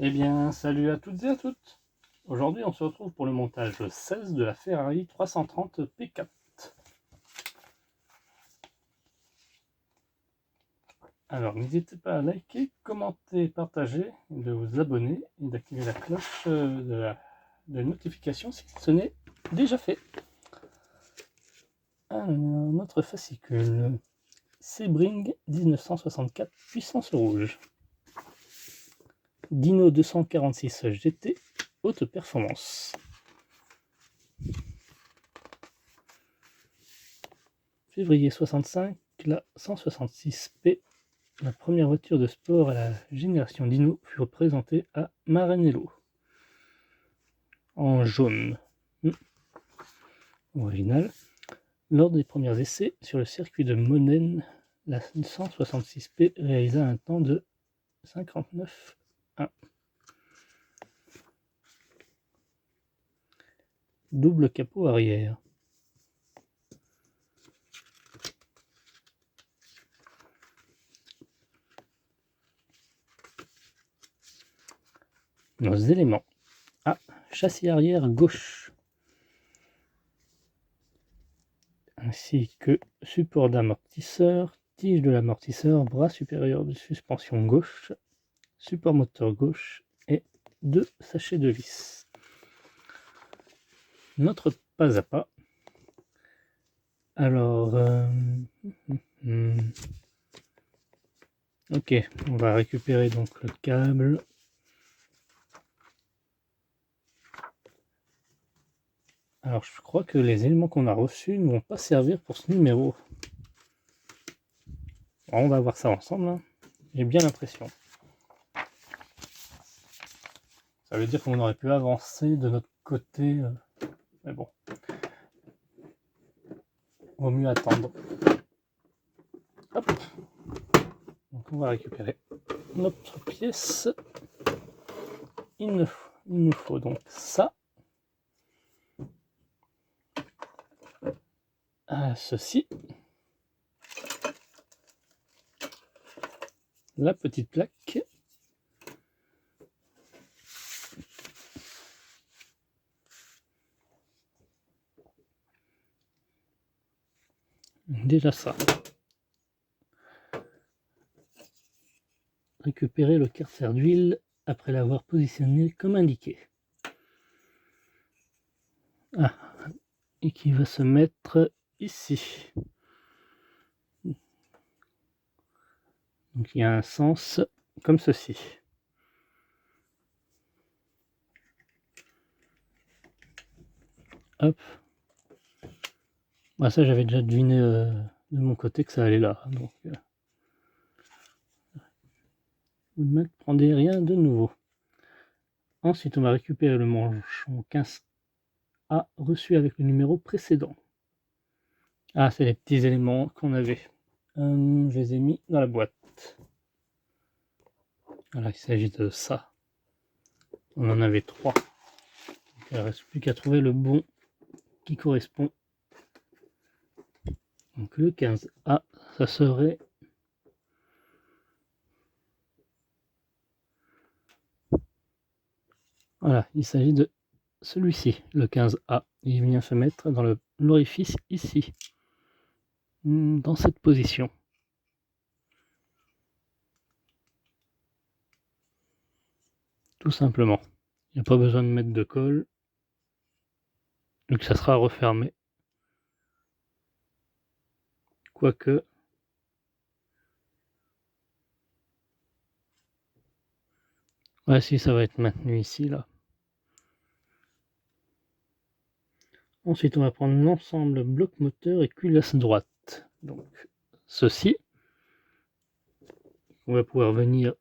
Eh bien, salut à toutes et à toutes. Aujourd'hui, on se retrouve pour le montage 16 de la Ferrari 330 P4. Alors, n'hésitez pas à liker, commenter, partager, de vous abonner et d'activer la cloche de notification si ce n'est déjà fait. Alors, notre fascicule Sebring 1964 puissance rouge. Dino 246 GT haute performance. Février 65, la 166P, la première voiture de sport à la génération Dino, fut présentée à Maranello en jaune. Original. Lors des premiers essais sur le circuit de Modène, la 166P réalisa un temps de 59,1. Double capot arrière. Nos éléments. A. Châssis arrière gauche, ainsi que support d'amortisseur, tige de l'amortisseur, bras supérieur de suspension gauche, support moteur gauche et 2 sachets de vis. Notre pas à pas. Alors, ok, on va récupérer donc le câble. Alors, je crois que les éléments qu'on a reçus ne vont pas servir pour ce numéro. Alors, on va voir ça ensemble, hein. J'ai bien l'impression. Ça veut dire qu'on aurait pu avancer de notre côté, mais bon. Vaut mieux attendre. Hop. Donc, on va récupérer notre pièce. Il nous faut donc ça. Ceci. La petite plaque. Déjà ça. Récupérer le carter d'huile après l'avoir positionné comme indiqué. Ah, et qui va se mettre ici. Donc il y a un sens comme ceci. Hop. Bah, ça j'avais déjà deviné de mon côté que ça allait là. Donc vous ne m'apprenez rien de nouveau. Ensuite on va récupérer le manchon 15A reçu avec le numéro précédent. Ah, c'est les petits éléments qu'on avait. Je les ai mis dans la boîte. Voilà, il s'agit de ça. On en avait 3. Donc, il ne reste plus qu'à trouver le bon qui correspond. Donc le 15A, ça serait... Voilà, il s'agit de celui-ci, le 15A. Il vient se mettre dans l'orifice ici, dans cette position. Tout simplement. Il n'y a pas besoin de mettre de colle. Donc ça sera refermé. Quoique... Ouais, si, ça va être maintenu ici, là. Ensuite, on va prendre l'ensemble bloc moteur et culasse droite. Donc, ceci. On va pouvoir venir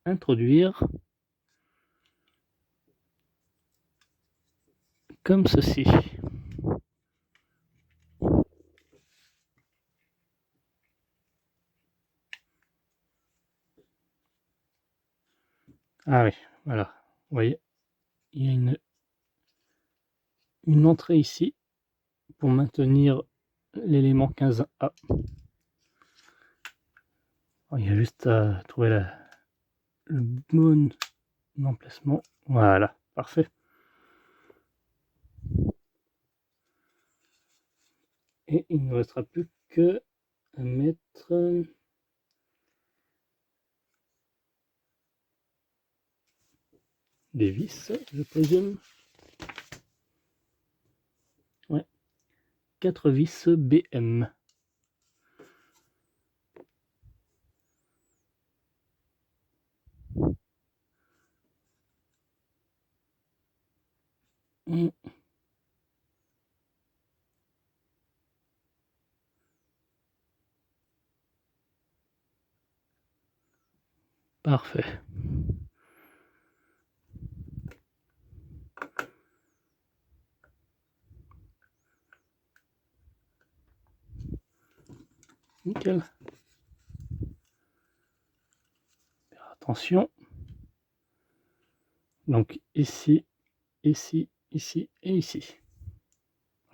introduire comme ceci. Ah oui, voilà. Vous voyez, il y a une entrée ici pour maintenir l'élément 15A. Alors, il y a juste à trouver le bon emplacement. Voilà, parfait. Et il ne restera plus que à mettre des vis, je présume. Ouais, 4 vis BM. Parfait. Nickel. Attention. Donc ici, ici, ici et ici.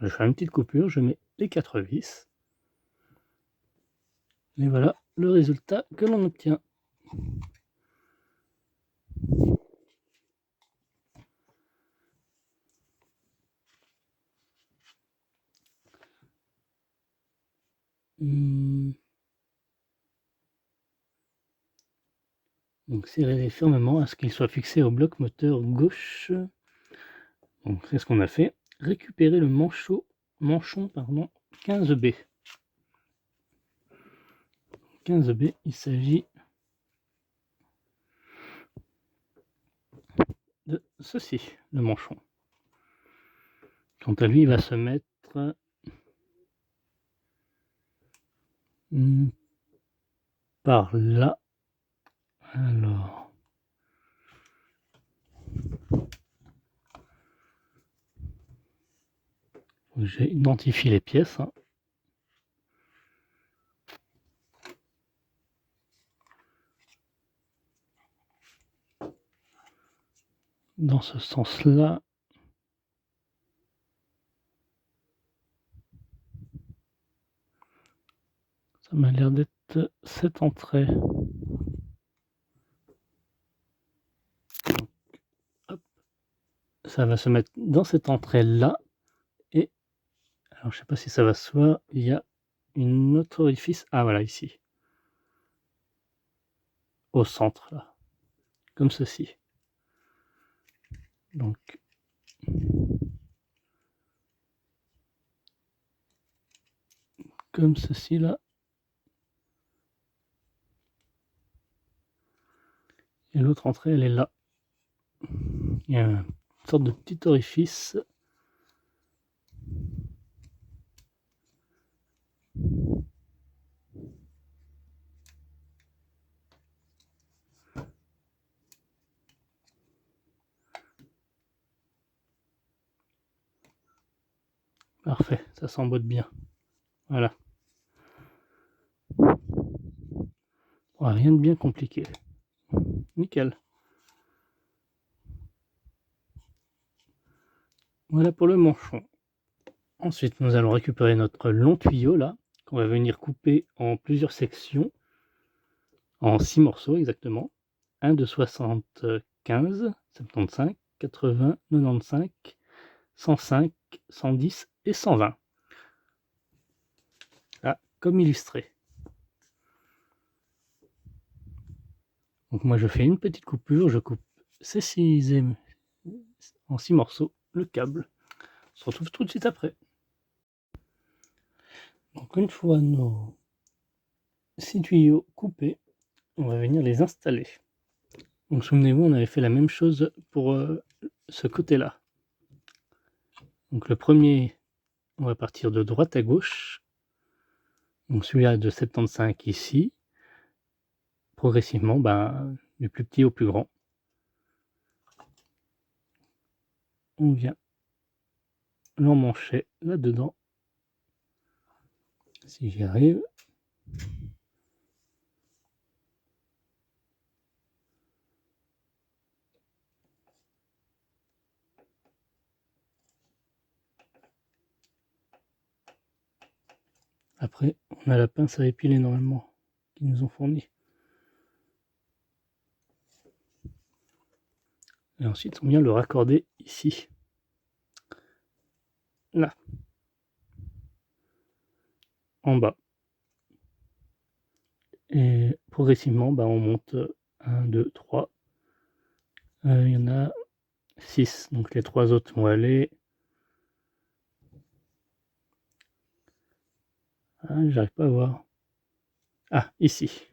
Je fais une petite coupure, je mets les 4 vis. Et voilà le résultat que l'on obtient. Donc serrez-les fermement à ce qu'ils soient fixés au bloc moteur gauche. Donc c'est ce qu'on a fait. Récupérer le manchon 15B. 15B, il s'agit de ceci, le manchon. Quant à lui, il va se mettre par là. Alors, j'ai identifié les pièces. Dans ce sens-là. Ça m'a l'air d'être cette entrée. Donc, hop. Ça va se mettre dans cette entrée-là. Et alors, je sais pas si ça va se voir. Il y a une autre orifice. Ah, voilà, ici. Au centre, là. Comme ceci. Donc, comme ceci, là. Et l'autre entrée, elle est là. Il y a une sorte de petit orifice. Parfait, ça s'emboîte bien. Voilà. Oh, rien de bien compliqué. Nickel. Voilà pour le manchon. Ensuite, nous allons récupérer notre long tuyau là, qu'on va venir couper en plusieurs sections, en 6 morceaux exactement. Un de 75, 75, 80, 95, 105, 110 et 120. Là, comme illustré. Donc moi je fais une petite coupure, je coupe ces 6 en 6 morceaux, le câble. On se retrouve tout de suite après. Donc une fois nos 6 tuyaux coupés, on va venir les installer. Donc souvenez-vous, on avait fait la même chose pour ce côté-là. Donc le premier, on va partir de droite à gauche. Donc celui-là de 75 ici. Progressivement, du plus petit au plus grand. On vient l'emmancher là-dedans. Si j'y arrive. Après, on a la pince à épiler normalement qu'ils nous ont fourni. Et ensuite, on vient le raccorder ici. Là. En bas. Et progressivement, on monte 1, 2, 3. Il y en a 6. Donc les 3 autres vont aller... Ah, j'arrive pas à voir. Ah, ici.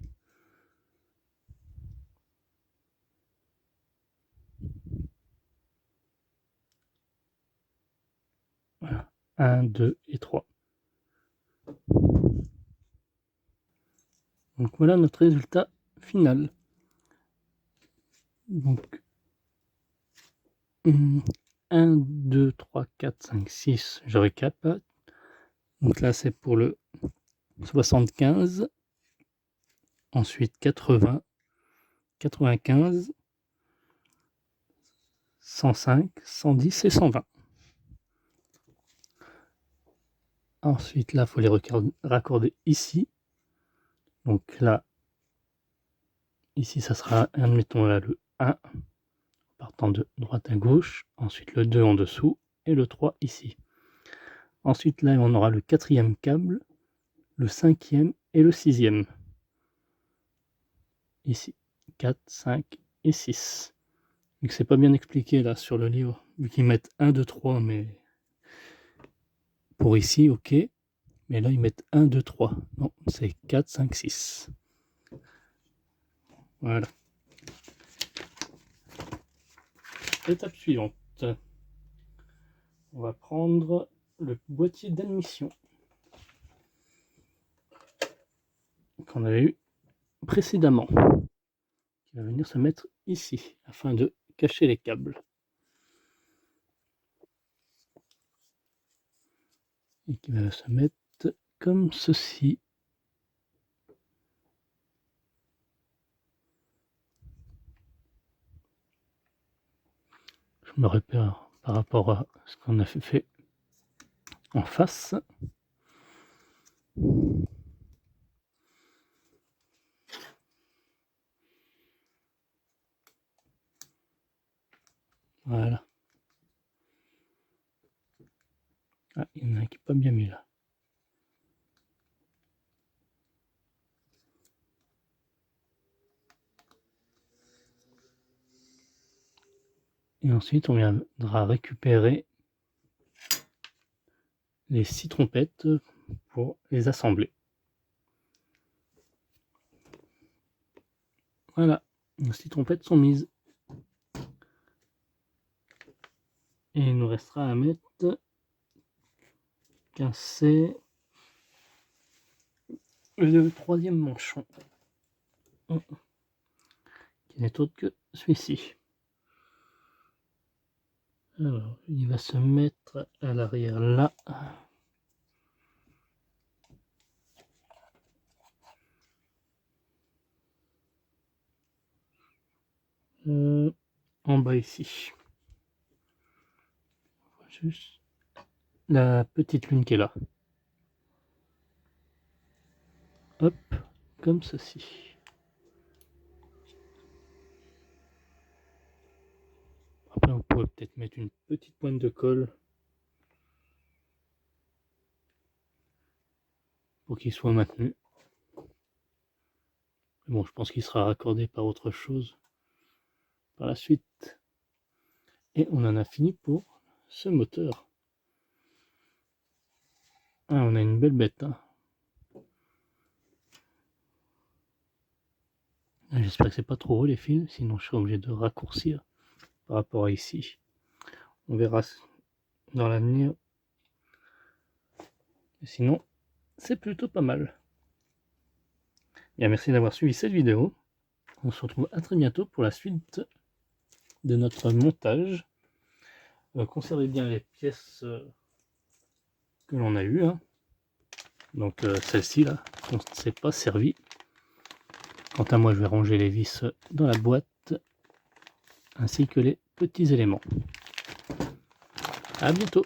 Voilà. 1, 2 et 3. Donc voilà notre résultat final. Donc 1, 2, 3, 4, 5, 6, je récap. Donc là c'est pour le 75, ensuite 80, 95, 105, 110 et 120. Ensuite là il faut les raccorder ici. Donc là, ici ça sera, admettons là le 1, partant de droite à gauche, ensuite le 2 en dessous et le 3 ici. Ensuite là on aura le 4e câble, le 5e et le 6e. Ici, 4, 5 et 6. Donc c'est pas bien expliqué là sur le livre, vu qu'ils mettent 1, 2, 3, mais pour ici, ok. Mais là ils mettent 1, 2, 3. Non, c'est 4, 5, 6. Voilà. Étape suivante. On va prendre le boîtier d'admission qu'on avait eu précédemment, qui va venir se mettre ici afin de cacher les câbles et qui va se mettre comme ceci. Je me repère par rapport à ce qu'on a fait en face. Voilà. Ah, il y en a un qui n'est pas bien mis là. Et ensuite, on viendra récupérer les 6 trompettes pour les assembler. Voilà, les 6 trompettes sont mises. Et il nous restera à mettre qu'un c'est le 3e manchon, qui n'est autre que celui-ci. Alors, il va se mettre à l'arrière là. En bas ici. Juste la petite lune qui est là. Hop, comme ceci. Après, on pourrait peut-être mettre une petite pointe de colle pour qu'il soit maintenu. Mais bon, je pense qu'il sera raccordé par autre chose par la suite. Et on en a fini pour ce moteur. Ah, on a une belle bête, hein. J'espère que c'est pas trop haut les fils, sinon je serai obligé de raccourcir par rapport à ici. On verra dans l'avenir. Sinon, c'est plutôt pas mal. Bien, merci d'avoir suivi cette vidéo. On se retrouve à très bientôt pour la suite de notre montage. Conservez bien les pièces que l'on a eues, hein. Donc celle-ci là, on ne s'est pas servi. Quant à moi, je vais ranger les vis dans la boîte, ainsi que les petits éléments. À bientôt.